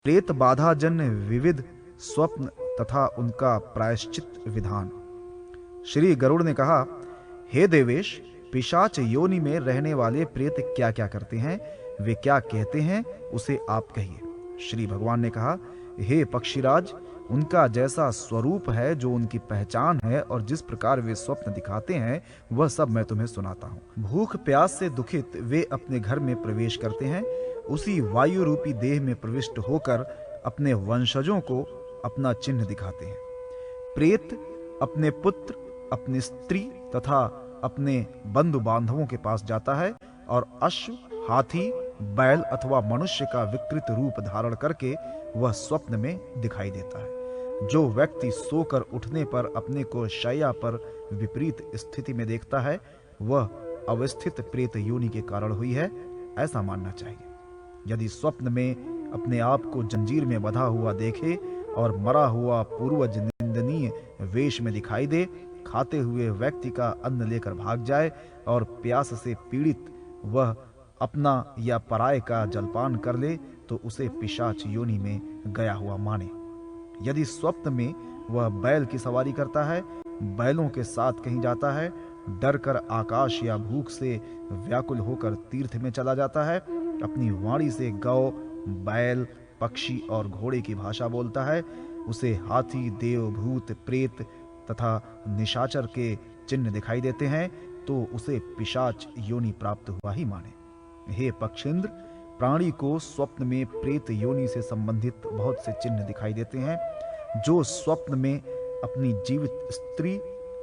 प्रेत बाधा जन्य विविध स्वप्न तथा उनका प्रायश्चित विधान। श्री गरुड़ ने कहा, हे देवेश, पिशाच योनि में रहने वाले प्रेत क्या क्या करते हैं, वे क्या कहते हैं, उसे आप कहिए। श्री भगवान ने कहा, हे पक्षीराज, उनका जैसा स्वरूप है, जो उनकी पहचान है और जिस प्रकार वे स्वप्न दिखाते हैं, वह सब मैं तुम्हें सुनाता हूँ। भूख प्यास से दुखित वे अपने घर में प्रवेश करते हैं, उसी वायु रूपी देह में प्रविष्ट होकर अपने वंशजों को अपना चिन्ह दिखाते हैं। प्रेत अपने पुत्र, अपनी स्त्री तथा अपने बंधु बांधवों के पास जाता है और अश्व, हाथी, बैल अथवा मनुष्य का विकृत रूप धारण करके वह स्वप्न में दिखाई देता है। जो व्यक्ति सोकर उठने पर अपने को शैया पर विपरीत स्थिति में देखता है, वह अवस्थित प्रेत योनि के कारण हुई है, ऐसा मानना चाहिए। यदि स्वप्न में अपने आप को जंजीर में बंधा हुआ देखे और मरा हुआ पूर्वज निंदनीय वेश में दिखाई दे, खाते हुए व्यक्ति का अन्न लेकर भाग जाए और प्यास से पीड़ित वह अपना या पराये का जलपान कर ले, तो उसे पिशाच योनि में गया हुआ माने। यदि स्वप्न में वह बैल की सवारी करता है, बैलों के साथ कहीं जाता है, डर कर आकाश या भूख से व्याकुल होकर तीर्थ में चला जाता है, अपनी वाणी से गौ, बैल, पक्षी और घोड़े की भाषा बोलता है, उसे हाथी, देव, भूत, प्रेत तथा निशाचर के चिन्ह दिखाई देते हैं, तो उसे पिशाच योनि प्राप्त हुआ ही माने। हे पक्षींद्र, प्राणी को स्वप्न में प्रेत योनि से संबंधित बहुत से चिन्ह दिखाई देते हैं। जो स्वप्न में अपनी जीवित स्त्री,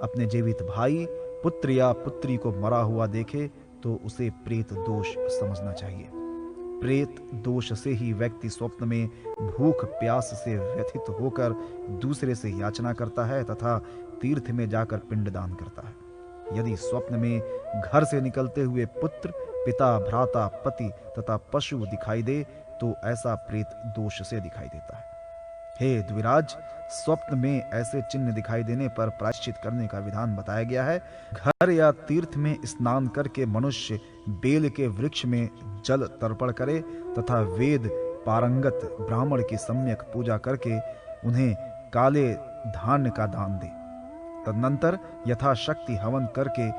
अपने जीवित भाई, पुत्र या पुत्री को मरा हुआ देखे, तो उसे प्रेत दोष समझना चाहिए। प्रेत दोष से ही व्यक्ति स्वप्न में भूख प्यास से व्यथित होकर दूसरे से याचना करता है तथा तीर्थ में जाकर पिंडदान करता है। यदि स्वप्न में घर से निकलते हुए पुत्र, पिता, भ्राता, पति तथा पशु दिखाई दे, तो ऐसा प्रेत दोष से दिखाई देता है। हे द्विराज, स्वप्न में ऐसे चिन्ह दिखाई देने पर प्रायश्चित करने का विधान बताया गया है। घर या तीर्थ में स्नान करके मनुष्य बेल के वृक्ष में जल तर्पण करे तथा वेद पारंगत ब्राह्मण की सम्यक पूजा करके उन्हें काले धान्य का दान दे। तदनंतर यथाशक्ति हवन करके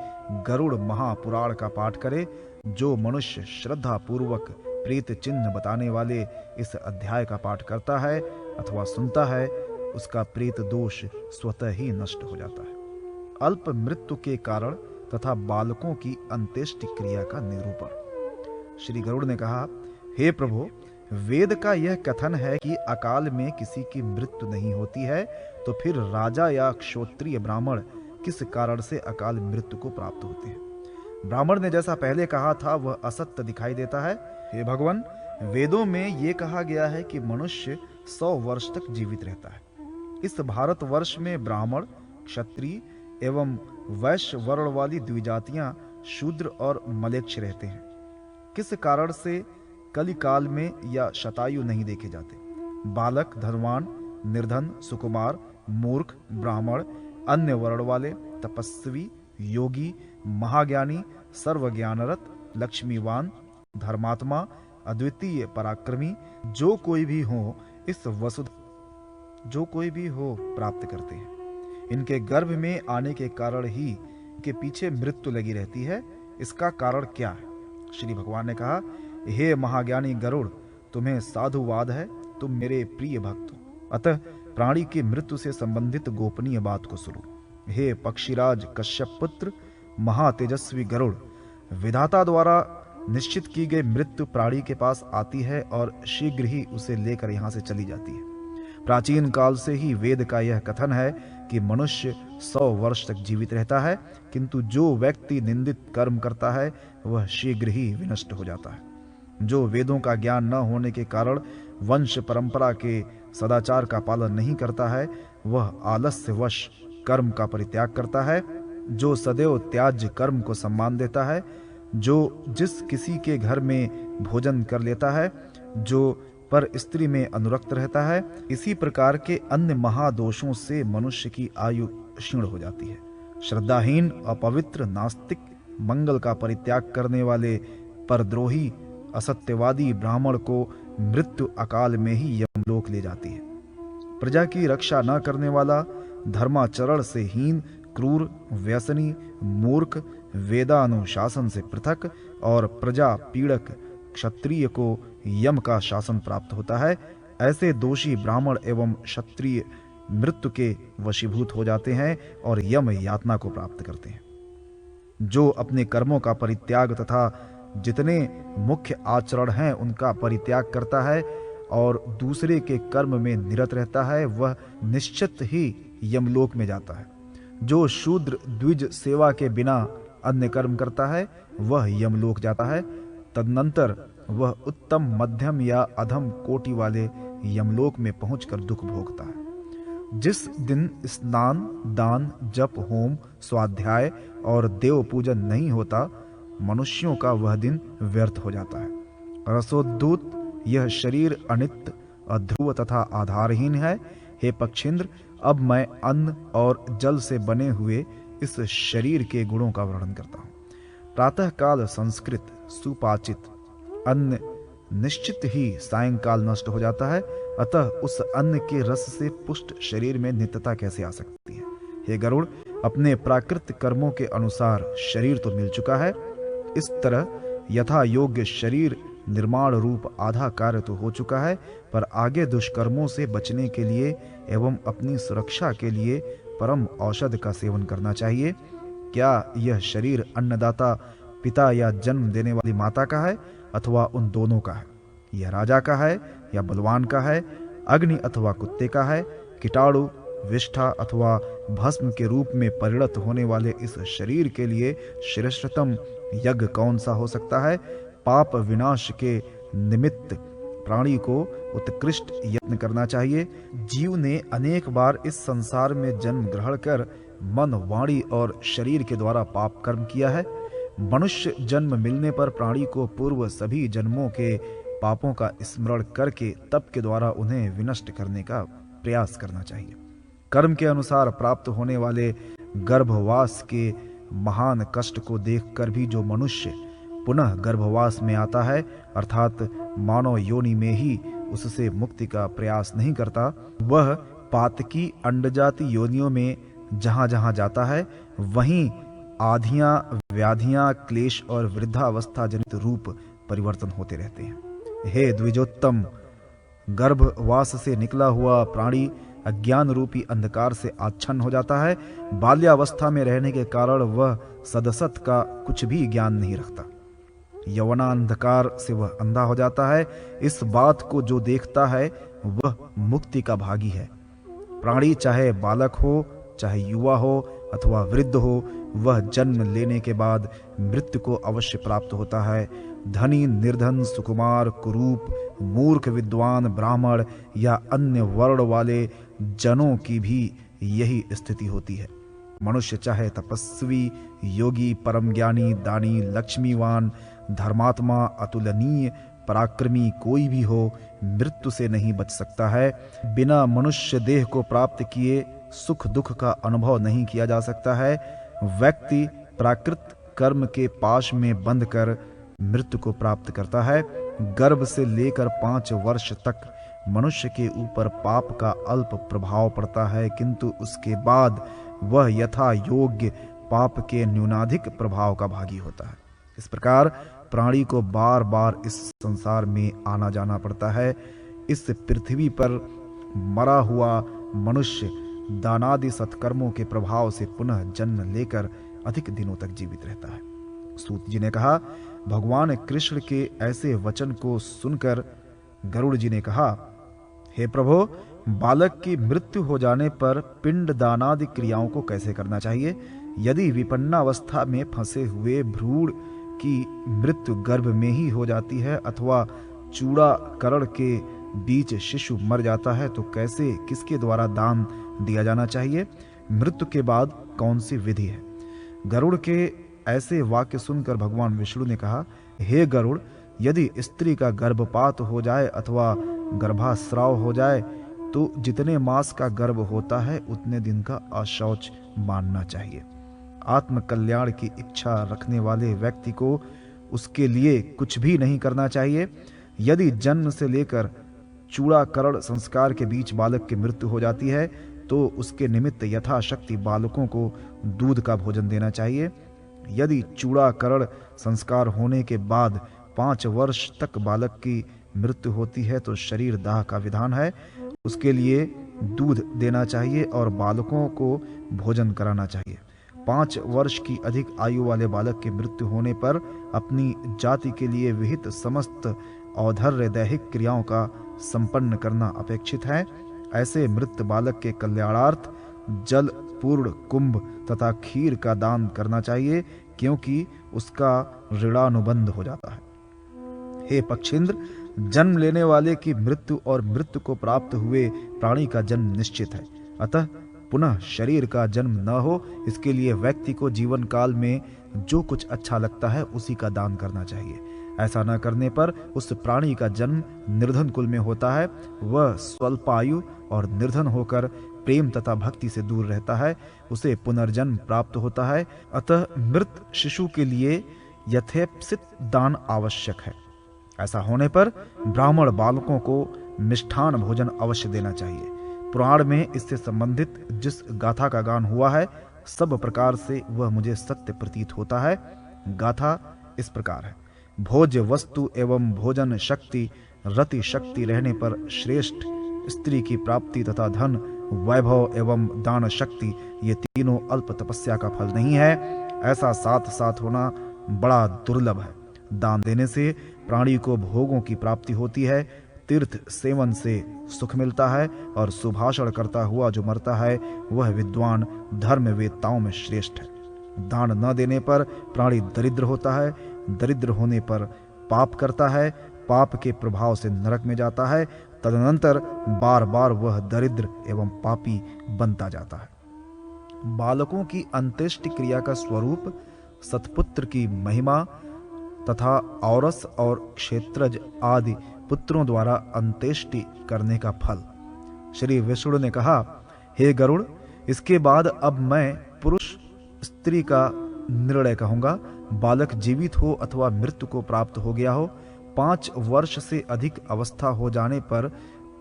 गरुड़ महापुराण का पाठ करे। जो मनुष्य श्रद्धा पूर्वक प्रेत चिन्ह बताने वाले इस अध्याय का पाठ करता है अथवा सुनता है, उसका प्रेत दोष स्वतः ही नष्ट हो जाता है। अल्प मृत्यु के कारण तथा बालकों की अंत्येष्टि क्रिया का निरूपण। श्री गरुड़ ने कहा, हे प्रभु, वेद का यह कथन है कि अकाल में किसी की मृत्यु नहीं होती है, तो फिर राजा या क्षत्रिय ब्राह्मण किस कारण से अकाल मृत्यु को प्राप्त होते हैं? ब्राह्मण ने जैसा पहले कहा था वह असत्य दिखाई देता है। हे भगवान, वेदों में ये कहा गया है कि मनुष्य 100 वर्ष तक जीवित रहता है। इस भारतवर्ष में ब्राह्मण, क्षत्रिय एवं वैश्य वर्ण वाली द्विजातियां शूद्र और मलेच्छ रहते हैं। किस कारण से कलिकाल में या शतायु नहीं देखे जाते? बालक, धनवान, निर्धन, सुकुमार, मूर्ख, ब्राह्मण, अन्य वर्ण वाले, तपस्वी, योगी, महाज्ञानी, सर्वज्ञानरत, लक्ष्मीवान, धर्मात्मा, अद्वितीय पराक्रमी, जो कोई भी हो प्राप्त करते हैं। इनके गर्भ में आने के कारण ही के पीछे मृत्यु लगी रहती है। इसका कारण क्या है? श्री भगवान ने कहा, हे महाज्ञानी गरुड़, तुम्हें साधुवाद है, तुम मेरे प्रिय भक्त हो, अतः प्राणी की मृत्यु से संबंधित गोपनीय बात को सुनो। हे पक्षीराज कश्यप पुत्र महातेजस्वी गरुड़, विधाता द्वारा निश्चित की गई मृत्यु प्राणी के पास आती है और शीघ्र ही उसे लेकर यहाँ से चली जाती है। प्राचीन काल से ही वेद का यह कथन है कि मनुष्य 100 वर्ष तक जीवित रहता है, किंतु जो व्यक्ति निंदित कर्म करता है वह शीघ्र ही विनष्ट हो जाता है। जो वेदों का ज्ञान न होने के कारण वंश परंपरा के सदाचार का पालन नहीं करता है, वह आलस्यवश कर्म का परित्याग करता है। जो सदैव त्याज्य कर्म को सम्मान देता है, जो जिस किसी के घर में भोजन कर लेता है, जो पर स्त्री में अनुरक्त रहता है, इसी प्रकार के अन्य महादोषों से मनुष्य की आयु क्षीण हो जाती है। श्रद्धाहीन, अपवित्र, नास्तिक, मंगल का परित्याग करने वाले परद्रोही, असत्यवादी ब्राह्मण को मृत्यु अकाल में ही यमलोक ले जाती है। प्रजा की रक्षा न करने वाला, धर्माचरण से हीन, क्रूर, व्यसनी, मूर्ख, वेदानुशासन से पृथक और प्रजा पीड़क क्षत्रिय को यम का शासन प्राप्त होता है। ऐसे दोषी ब्राह्मण एवं क्षत्रिय मृत्यु के वशीभूत हो जाते हैं और यम यातना को प्राप्त करते हैं। जो अपने कर्मों का परित्याग तथा जितने मुख्य आचरण हैं उनका परित्याग करता है और दूसरे के कर्म में निरत रहता है, वह निश्चित ही यमलोक में जाता है। जो शूद्र द्विज सेवा के बिना अन्य कर्म करता है वह यमलोक जाता है। तदनंतर वह उत्तम, मध्यम या अधम कोटि वाले यमलोक में पहुंचकर दुख भोगता है। जिस दिन स्नान, दान, जप, होम, स्वाध्याय और देव पूजन नहीं होता, मनुष्यों का वह दिन व्यर्थ हो जाता है। रसोद्दूत यह शरीर अनित्य, अध्रुव तथा आधारहीन है। हे पक्षींद्र, अब मैं अन्न और जल से बने हुए इस शरीर के गुणों का वर्णन करता हूँ। प्रातः काल संस्कृत सुपाचित अन्न निश्चित ही सायंकाल नष्ट हो जाता है, अतः उस अन्न के रस से पुष्ट शरीर में नित्यता कैसे आ सकती है। हे गरुड़, अपने प्राकृत कर्मों के अनुसार शरीर तो मिल चुका है। इस तरह यथा योग्य शरीर निर्माण रूप आधा कार्य तो हो चुका है, पर आगे दुष्कर्मों से बचने के लिए एवं अपनी सुरक्षा के लिए परम औषध का सेवन करना चाहिए। क्या यह शरीर अन्नदाता पिता या जन्म देने वाली माता का है अथवा उन दोनों का है? यह राजा का है या बलवान का है? अग्नि अथवा कुत्ते का है? कीटाणु, विष्ठा अथवा भस्म के रूप में परिणत होने वाले इस शरीर के लिए श्रेष्ठतम यज्ञ कौन सा हो सकता है? पाप विनाश के निमित्त प्राणी को उत्कृष्ट यत्न करना चाहिए। जीव ने अनेक बार इस संसार में जन्म ग्रहण कर मन, वाणी और शरीर के द्वारा पाप कर्म किया है। मनुष्य जन्म मिलने पर प्राणी को पूर्व सभी जन्मों के पापों का स्मरण करके तप के द्वारा उन्हें विनष्ट करने का प्रयास करना चाहिए। कर्म के अनुसार प्राप्त होने वाले गर्भवास के महान कष्ट को देखकर भी जो मनुष्य पुनः गर्भवास में आता है, अर्थात मानव योनि में ही उससे मुक्ति का प्रयास नहीं करता, वह पातकी अंडजाति योनियों में जहां जहां जाता है वहीं आधियां, व्याधियां, क्लेश और वृद्धावस्था जनित रूप परिवर्तन होते रहते हैं। हे द्विजोत्तम, गर्भवास से निकला हुआ प्राणी अज्ञान रूपी अंधकार से आच्छन्न हो जाता है। बाल्यावस्था में रहने के कारण वह सदसत का कुछ भी ज्ञान नहीं रखता। यवनांधकार से वह अंधा हो जाता है। इस बात को जो देखता है वह मुक्ति का भागी है। प्राणी चाहे बालक हो, चाहे युवा हो अथवा वृद्ध हो, वह जन्म लेने के बाद मृत्यु को अवश्य प्राप्त होता है। धनी, निर्धन, सुकुमार, कुरूप, मूर्ख, विद्वान, ब्राह्मण या अन्य वर्ण वाले जनों की भी यही स्थिति होती है। मनुष्य चाहे तपस्वी, योगी, परम ज्ञानी, दानी, लक्ष्मीवान, धर्मात्मा, अतुलनीय, पराक्रमी कोई भी हो, मृत्यु से नहीं बच सकता है। बिना मनुष्य देह को प्राप्त किए सुख दुख का अनुभव नहीं किया जा सकता है। व्यक्ति प्राकृत कर्म के पाश में बंध कर मृत्यु को प्राप्त करता है। गर्भ से लेकर 5 वर्ष तक मनुष्य के ऊपर पाप का अल्प प्रभाव पड़ता है, किंतु उसके बाद वह यथा योग्य पाप के न्यूनाधिक प्रभाव का भागी होता है। इस प्रकार प्राणी को बार बार इस संसार में आना जाना पड़ता है। इस पृथ्वी पर मरा हुआ मनुष्य दानादि सत्कर्मों के प्रभाव से पुनः जन्म लेकर अधिक दिनों तक जीवित रहता है। सूत जी ने कहा, भगवान कृष्ण के ऐसे वचन को सुनकर गरुड़ जी ने कहा, हे प्रभो, बालक की मृत्यु हो जाने पर पिंड दानादि क्रियाओं को कैसे करना चाहिए? यदि विपन्नावस्था में फंसे हुए भ्रूण की मृत्यु गर्भ में ही हो जाती है अथवा चूड़ा करण के बीच शिशु मर जाता है तो कैसे, किसके द्वारा दान दिया जाना चाहिए? मृत्यु के बाद कौन सी विधि है? गरुड़ के ऐसे वाक्य सुनकर भगवान विष्णु ने कहा, हे गरुड़, यदि स्त्री का गर्भपात हो जाए अथवा गर्भास्राव हो जाए तो जितने मास का गर्भ होता है उतने दिन का अशौच मानना चाहिए। आत्म कल्याण की इच्छा रखने वाले व्यक्ति को उसके लिए कुछ भी नहीं करना चाहिए। यदि जन्म से लेकर चूड़ाकरण संस्कार के बीच बालक की मृत्यु हो जाती है तो उसके निमित्त यथाशक्ति बालकों को दूध का भोजन देना चाहिए। यदि चूड़ाकरण संस्कार होने के बाद 5 वर्ष तक बालक की मृत्यु होती है तो शरीर दाह का विधान है, उसके लिए दूध देना चाहिए और बालकों को भोजन कराना चाहिए। 5 वर्ष की अधिक आयु वाले बालक की मृत्यु होने पर अपनी जाति के लिए विहित समस्त औधर्य दैहिक क्रियाओं का संपन्न करना अपेक्षित है। ऐसे मृत बालक के कल्याणार्थ जल पूर्ण कुंभ तथा खीर का दान करना चाहिए, क्योंकि उसका ऋणानुबंध हो जाता है। हे पक्षींद्र, जन्म लेने वाले की मृत्यु और मृत्यु को प्राप्त हुए प्राणी का जन्म निश्चित है, अतः पुनः शरीर का जन्म न हो, इसके लिए व्यक्ति को जीवन काल में जो कुछ अच्छा लगता है उसी का दान करना चाहिए। ऐसा न करने पर उस प्राणी का जन्म निर्धन कुल में होता है, वह स्वल्पायु और निर्धन होकर प्रेम तथा भक्ति से दूर रहता है, उसे पुनर्जन्म प्राप्त होता है। अतः मृत शिशु के लिए यथेप्सित दान आवश्यक है। ऐसा होने पर ब्राह्मण बालकों को मिष्ठान भोजन अवश्य देना चाहिए। पुराण में इससे संबंधित जिस गाथा का गान हुआ है, सब प्रकार से वह मुझे सत्य प्रतीत होता है। गाथा इस प्रकार है। भोज्य वस्तु एवं भोजन शक्ति रति शक्ति रहने पर श्रेष्ठ स्त्री की प्राप्ति तथा धन वैभव एवं दान शक्ति, ये तीनों अल्प तपस्या का फल नहीं है। ऐसा साथ साथ होना बड़ा दुर्लभ है। दान देने से प्राणी को भोगों की प्राप्ति होती है, तीर्थ सेवन से सुख मिलता है और सुभाषण करता हुआ जो मरता है वह विद्वान धर्मवेत्ताओं में श्रेष्ठ है। दान न देने पर प्राणी दरिद्र होता है, दरिद्र होने पर पाप करता है, पाप के प्रभाव से नरक में जाता है, तदनंतर बार बार वह दरिद्र एवं पापी बनता जाता है। बालकों की अंत्येष्टि क्रिया का स्वरूप सतपुत्र की महिमा तथा औरस और क्षेत्रज आदि पुत्रों द्वारा अंत्येष्टि करने का फल। श्री विष्णु ने कहा, हे गरुड़, इसके बाद अब मैं पुरुष स्त्री का निर्णय कहूंगा। बालक जीवित हो अथवा मृत्यु को प्राप्त हो गया हो, 5 वर्ष से अधिक अवस्था हो जाने पर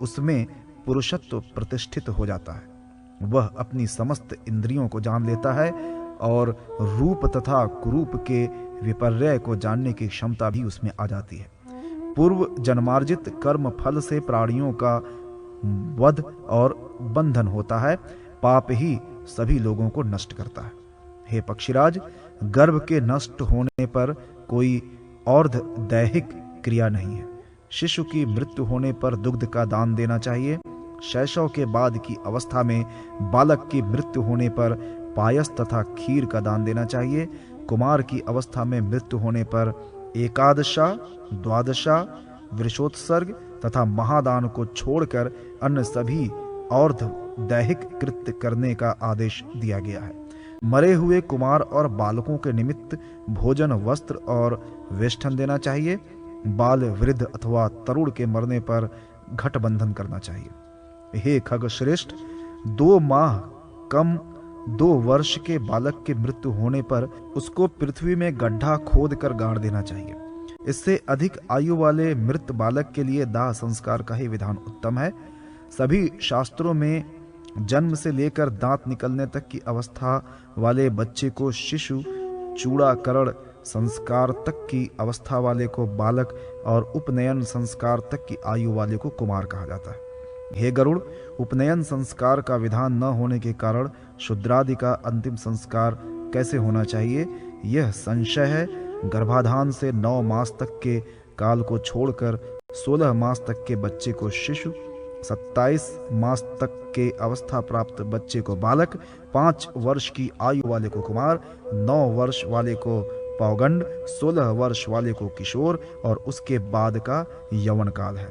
उसमें पुरुषत्व प्रतिष्ठित हो जाता है। वह अपनी समस्त इंद्रियों को जान लेता है और रूप तथा कुरूप के विपर्य को जानने की क्षमता भी उसमें आ जाती है। पूर्व जन्मार्जित कर्म फल से प्राणियों का वध और बंधन होता है। पाप ही सभी लोगों को नष्ट करता है। हे पक्षीराज, गर्भ के नष्ट होने पर कोई और दैहिक क्रिया नहीं है। शिशु की मृत्यु होने पर दुग्ध का दान देना चाहिए। शैशव के बाद की अवस्था में बालक की मृत्यु होने पर पायस तथा खीर का दान देना चाहिए। कुमार की अवस्था में मृत्यु होने पर एकादशा, द्वादशा, वृषोत्सर्ग तथा महादान को छोड़कर अन्य सभी और दैहिक कृत्य करने का आदेश दिया गया है। मरे हुए कुमार और बालकों के निमित्त भोजन, वस्त्र और वेष्टन देना चाहिए। बाल, वृद्ध अथवा तरुण के मरने पर घट बंधन करना चाहिए। हे खगश्रेष्ठ, 2 माह कम 2 वर्ष के बालक की मृत्यु होने पर उसको पृथ्वी में गड्ढा खोद कर गाड़ देना चाहिए। इससे अधिक आयु वाले मृत बालक के लिए दाह संस्कार का ही विधान उत्तम है। सभी शास्त्रों में जन्म से लेकर दांत निकलने तक की अवस्था वाले बच्चे को शिशु, चूड़ाकरण संस्कार तक की अवस्था वाले को बालक और उपनयन संस्कार तक की आयु वाले को कुमार कहा जाता है। हे गरुड़, उपनयन संस्कार का विधान न होने के कारण शूद्रादि का अंतिम संस्कार कैसे होना चाहिए, यह संशय है। गर्भाधान से 9 मास तक के काल को छोड़कर 16 मास तक के बच्चे को शिशु, 27 मास तक के अवस्था प्राप्त बच्चे को बालक, 5 वर्ष की आयु वाले को कुमार, 9 वर्ष वाले को पौगंड, 16 वर्ष वाले को किशोर और उसके बाद का यौवन काल है।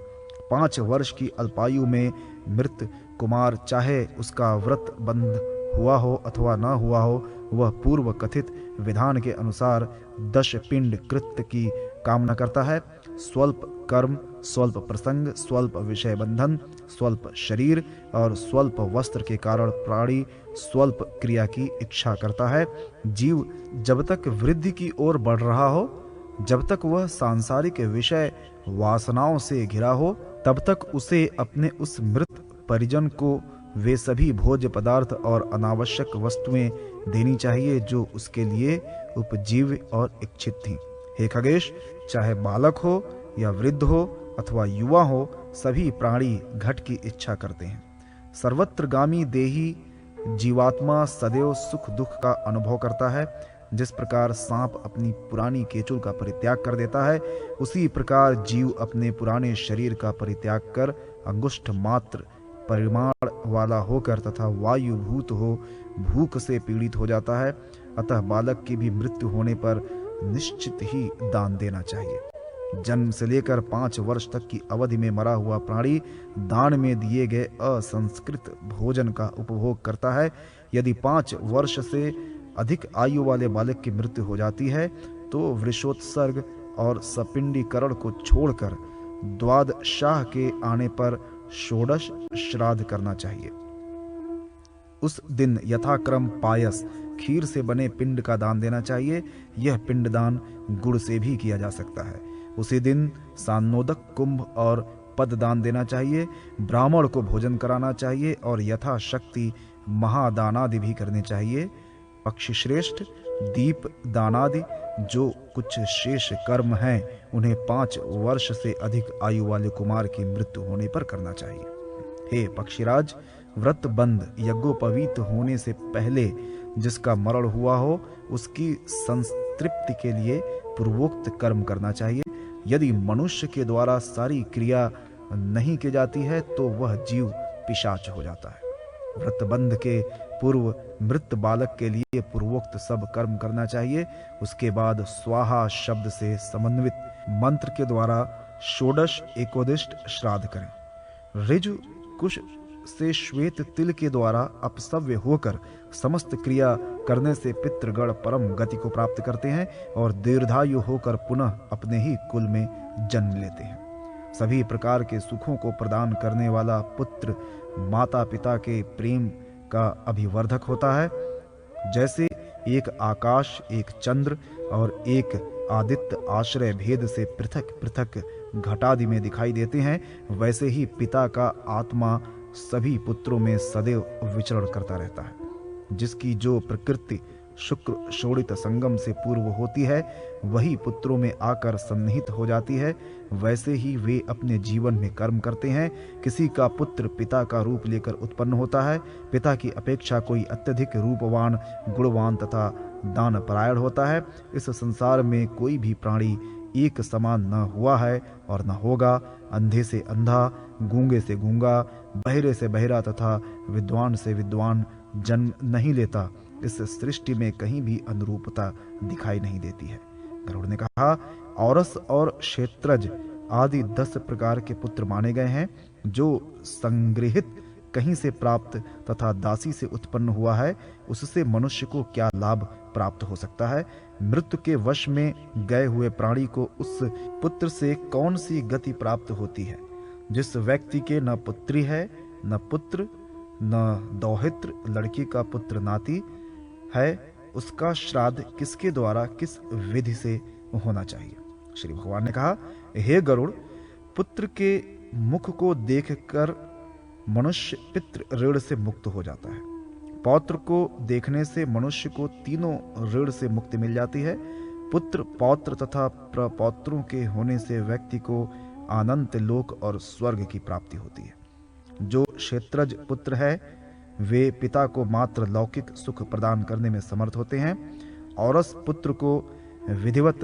5 वर्ष की अल्पायु में मृत कुमार, चाहे उसका व्रत बंध हुआ हो अथवा न हुआ हो, वह पूर्व कथित विधान के अनुसार 10 पिंड कृत्य की कामना करता है। स्वल्प कर्म, स्वल्प प्रसंग, स्वल्प विषय बंधन, स्वल्प शरीर और स्वल्प वस्त्र के कारण प्राणी स्वल्प क्रिया की इच्छा करता है। जीव जब तक वृद्धि की ओर बढ़ रहा हो, जब तक वह सांसारिक विषय वासनाओं से घिरा हो, तब तक उसे अपने उस मृत परिजन को वे सभी भोज्य पदार्थ और अनावश्यक वस्तुएं देनी चाहिए जो उसके लिए उपजीव्य और इच्छित थीं। हे खगेश, चाहे बालक हो या वृद्ध हो अथवा युवा हो, सभी प्राणी घट की इच्छा करते हैं। सर्वत्रगामी देही जीवात्मा सदैव सुख दुख का अनुभव करता है। जिस प्रकार सांप अपनी पुरानी केचुल का परित्याग कर देता है, उसी प्रकार जीव अपने पुराने शरीर का परित्याग कर अंगुष्ठ मात्र परिमाण वाला होकर तथा वायुभूत हो भूख से पीड़ित हो जाता है। अतः बालक की भी मृत्यु होने पर निश्चित ही दान देना चाहिए। जन्म से लेकर 5 वर्ष तक की अवधि में मरा हुआ प्राणी दान में दिए गए असंस्कृत भोजन का उपभोग करता है। यदि 5 वर्ष से अधिक आयु वाले बालक की मृत्यु हो जाती है तो वृषोत्सर्ग और सपिंडीकरण को छोड़कर द्वादशाह के आने पर षोडश श्राद्ध करना चाहिए। उस दिन यथाक्रम पायस खीर से बने पिंड का दान देना चाहिए। यह पिंड दान गुड़ से भी किया जा सकता है। उसी दिन सान्नोदक कुंभ और पद दान देना चाहिए। ब्राह्मण को भोजन कराना चाहिए और यथाशक्ति महादानादि भी करने चाहिए। पक्षी श्रेष्ठ दीप दानादि जो कुछ शेष कर्म हैं उन्हें 5 वर्ष से अधिक आयु वाले कुमार की मृत्यु होने पर करना चाहिए। हे पक्षीराज, व्रत बंध यज्ञोपवीत होने से पहले जिसका मरण हुआ हो उसकी संतृप्ति के लिए पूर्वोक्त कर्म करना चाहिए। यदि मनुष्य के द्वारा सारी क्रिया नहीं की जाती है तो वह जीव पिशाच हो जाता है। व्रतबंध के पूर्व मृत बालक के लिए पूर्वोक्त सब कर्म करना चाहिए। उसके बाद स्वाहा शब्द से समन्वित मंत्र के द्वारा षोडश एकोदिष्ट श्राद्ध करें। ऋजु कुश से श्वेत तिल के द्वारा अपसव्य होकर समस्त क्रिया करने से पितृगण परम गति को प्राप्त करते हैं और दीर्घायु होकर पुनः अपने ही कुल में जन्म लेते हैं। सभी प्रकार के सुखों को प्रदान करने वाला पुत्र माता पिता के प्रेम का अभिवर्धक होता है। जैसे एक आकाश, एक चंद्र और एक आदित्य आश्रय भेद से पृथक पृथक घटादि में दिखाई देते हैं, वैसे ही पिता का आत्मा सभी पुत्रों में सदैव विचरण करता रहता है। जिसकी जो प्रकृति शुक्र शोणित संगम से पूर्व होती है वही पुत्रों में आकर सन्निहित हो जाती है, वैसे ही वे अपने जीवन में कर्म करते हैं। किसी का पुत्र पिता का रूप लेकर उत्पन्न होता है। पिता की अपेक्षा कोई अत्यधिक रूपवान, गुणवान तथा दान परायण होता है। इस संसार में कोई भी प्राणी एक समान न हुआ है और न होगा। अंधे से अंधा, गूंगे से गूंगा, बहरे से बहरा तथा विद्वान से विद्वान जन्म नहीं लेता। इस सृष्टि में कहीं भी अनुरूपता दिखाई नहीं देती है। गरुड़ ने कहा, औरस और क्षेत्रज आदि 10 प्रकार के पुत्र माने गए हैं। जो संग्रहित कहीं से प्राप्त तथा दासी से उत्पन्न हुआ है उससे मनुष्य को क्या लाभ प्राप्त हो सकता है। मृत्यु के वश में गए हुए प्राणी को उस पुत्र से कौन सी गति प्राप्त होती है। जिस व्यक्ति के न पुत्री है, न पुत्र, न दौहित्र, लड़की का पुत्र नाती है, उसका श्राद्ध किसके द्वारा किस विधि से होना चाहिए। श्री भगवान ने कहा, हे गरुड़, पुत्र के मुख को देखकर मनुष्य पितृ ऋण से मुक्त हो जाता है। पौत्र को देखने से मनुष्य को तीनों ऋण से मुक्ति मिल जाती है। पुत्र, पौत्र तथा प्रपौत्रों के होने से व्यक्ति को अनंत लोक और स्वर्ग की प्राप्ति होती है। जो क्षेत्रज पुत्र है वे पिता को मात्र लौकिक सुख प्रदान करने में समर्थ होते हैं। औरस पुत्र को विधिवत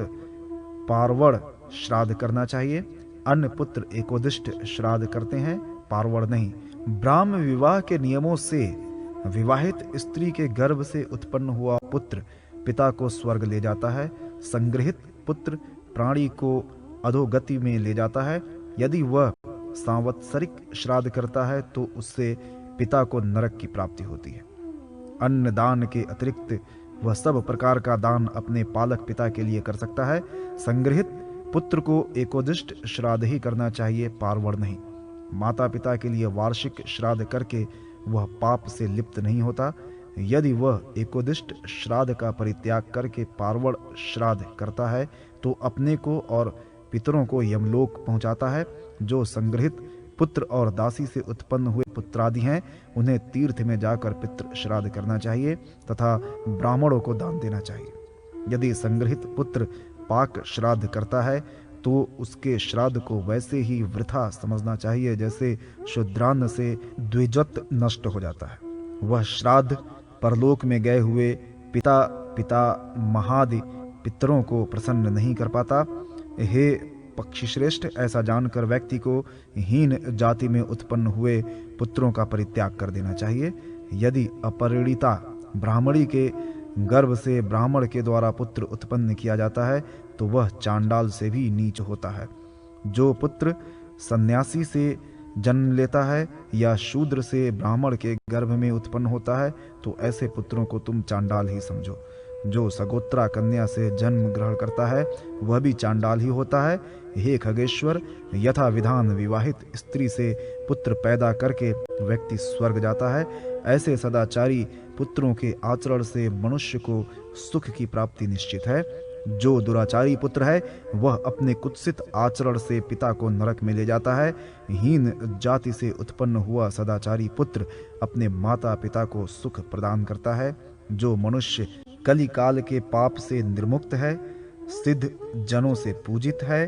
पार्वण श्राद्ध करना चाहिए। अन्य पुत्र एकोदिष्ट श्राद्ध करते हैं, पार्वण नहीं। ब्राह्म विवाह के नियमों से विवाहित स्त्री के गर्भ से उत्पन्न हुआ पुत्र पिता को स्वर्ग ले जाता है। संग्रहित पुत्र प्राणी को अधोगति में ले जाता है। यदि वह सांवत्सरिक श्राद्ध करता है तो उससे पिता को नरक की प्राप्ति होती है। अन्न दान के अतिरिक्त वह सब प्रकार का दान अपने पालक पिता के लिए कर सकता है। संग्रहित पुत्र को एकोदिष्ट श्राद्ध ही करना चाहिए, पार्वण नहीं। माता पिता के लिए वार्षिक श्राद्ध करके वह पाप से लिप्त नहीं होता। यदि वह एकोदिष्ट श्राद्ध का परित्याग करके पार्वण श्राद्ध करता है तो अपने को और पितरों को यमलोक पहुंचाता है। जो संग्रहित पुत्र और दासी से उत्पन्न हुए पुत्रादि हैं, उन्हें तीर्थ में जाकर पितृ श्राद्ध करना चाहिए तथा ब्राह्मणों को दान देना चाहिए। यदि संग्रहित पुत्र पाक श्राद्ध करता है तो उसके श्राद्ध को वैसे ही वृथा समझना चाहिए जैसे शुद्रान्न से द्विजत्व नष्ट हो जाता है। वह श्राद्ध परलोक में गए हुए पिता महादि पितरों को प्रसन्न नहीं कर पाता। हे पक्षी श्रेष्ठ, ऐसा जानकर व्यक्ति को हीन जाति में उत्पन्न हुए पुत्रों का परित्याग कर देना चाहिए। यदि अपरिणीता ब्राह्मणी के गर्भ से ब्राह्मण के द्वारा पुत्र उत्पन्न किया जाता है तो वह चांडाल से भी नीच होता है। जो पुत्र सन्यासी से जन्म लेता है या शूद्र से ब्राह्मण के गर्भ में उत्पन्न होता है तो ऐसे पुत्रों को तुम चांडाल ही समझो। जो सगोत्रा कन्या से जन्म ग्रहण करता है वह भी चांडाल ही होता है। हे खगेश्वर, यथा विधान विवाहित स्त्री से पुत्र पैदा करके व्यक्ति स्वर्ग जाता है, ऐसे सदाचारी पुत्रों के आचरण से मनुष्य को सुख की प्राप्ति निश्चित है। जो दुराचारी पुत्र है वह अपने कुत्सित आचरण से पिता को नरक में ले जाता है। हीन जाति से उत्पन्न हुआ सदाचारी पुत्र अपने माता पिता को सुख प्रदान करता है। जो मनुष्य कली काल के पाप से निर्मुक्त है, सिद्ध जनों से पूजित है,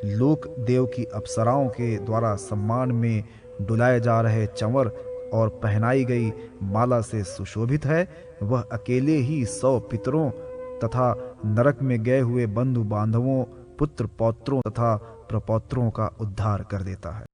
लोक देव की अप्सराओं के द्वारा सम्मान में डुलाए जा रहे चंवर और पहनाई गई माला से सुशोभित है, वह अकेले ही 100 पितरों तथा नरक में गए हुए बंधु बांधवों, पुत्र पौत्रों तथा प्रपौत्रों का उद्धार कर देता है।